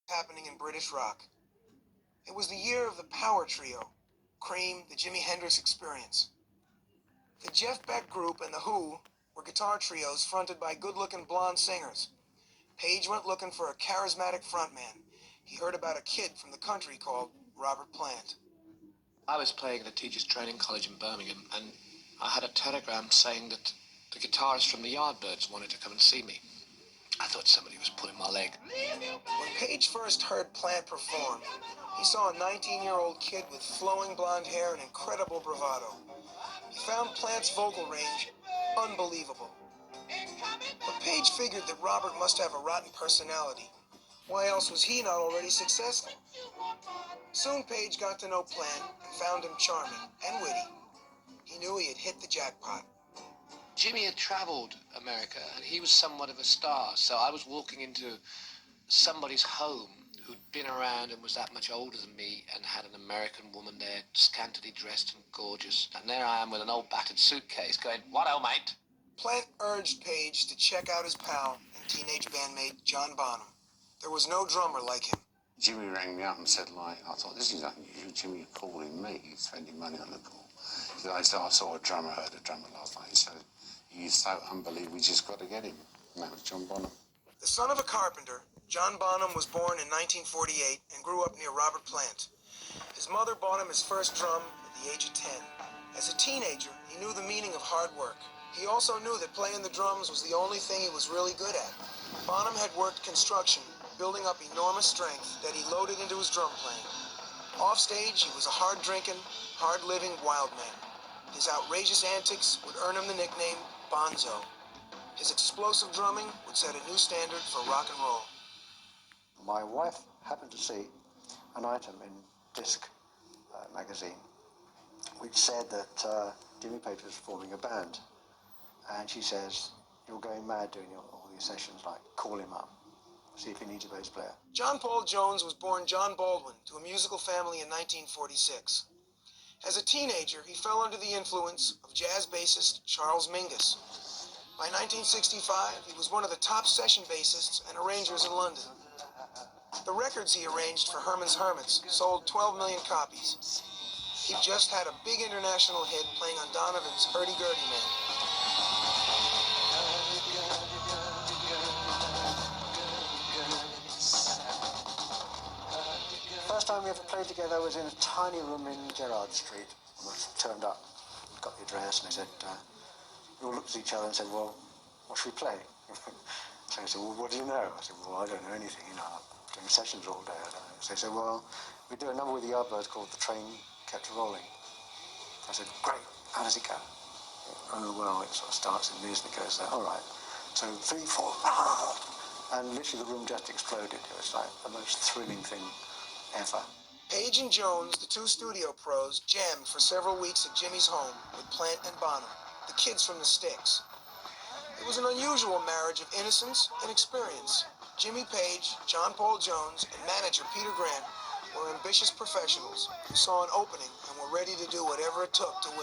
happening in British rock. It was the year of the power trio, Cream, the Jimi Hendrix Experience. The Jeff Beck Group and The Who were guitar trios fronted by good-looking blonde singers. Page went looking for a charismatic frontman. He heard about a kid from the country called Robert Plant. I was playing at a teacher's training college in Birmingham, and I had a telegram saying that the guitarist from the Yardbirds wanted to come and see me. I thought somebody was pulling my leg. When Page first heard Plant perform, he saw a 19-year-old kid with flowing blonde hair and incredible bravado. He found Plant's vocal range unbelievable. But Page figured that Robert must have a rotten personality. Why else was he not already successful? Soon Page got to know Plant and found him charming and witty. He knew he had hit the jackpot. Jimmy had travelled America, and he was somewhat of a star, so I was walking into somebody's home who'd been around and was that much older than me and had an American woman there, scantily dressed and gorgeous. And there I am with an old battered suitcase going, "What, old mate?" Plant urged Page to check out his pal and teenage bandmate John Bonham. There was no drummer like him. Jimmy rang me up and said, I thought, this is unusual. Jimmy calling me, spending money on the call. He said, I saw a drummer, heard a drummer last night. He said, he's so unbelievable, we just got to get him. And that was John Bonham. The son of a carpenter, John Bonham was born in 1948 and grew up near Robert Plant. His mother bought him his first drum at the age of 10. As a teenager, he knew the meaning of hard work. He also knew that playing the drums was the only thing he was really good at. Bonham had worked construction, building up enormous strength that he loaded into his drum playing. Offstage, he was a hard-drinking, hard-living wild man. His outrageous antics would earn him the nickname Bonzo. His explosive drumming would set a new standard for rock and roll. My wife happened to see an item in Disc magazine which said that Jimmy Page was forming a band. And she says, "You're going mad doing all these sessions, like, call him up, see if he needs a bass player." John Paul Jones was born John Baldwin to a musical family in 1946. As a teenager, he fell under the influence of jazz bassist Charles Mingus. By 1965, he was one of the top session bassists and arrangers in London. The records he arranged for Herman's Hermits sold 12 million copies. He just had a big international hit playing on Donovan's Hurdy-Gurdy Man. First time we ever played together was in a tiny room in Gerrard Street. I turned up, got the address, and they said, we all looked at each other and said, "Well, what should we play?" So I said, "Well, what do you know?" I said, "Well, I don't know anything, I'm doing sessions all day, I don't know." So they said, "Well, we do a number with the Yardbirds called The Train Kept Rolling." I said, "Great, how does it go?" "Oh, well, it sort of starts in this and it goes there." "All right, so 3, 4, and literally the room just exploded. It was like the most thrilling thing ever. Page and Jones, the two studio pros, jammed for several weeks at Jimmy's home with Plant and Bonham, the kids from the Sticks. It was an unusual marriage of innocence and experience. Jimmy Page, John Paul Jones, and manager Peter Grant were ambitious professionals who saw an opening and were ready to do whatever it took to win.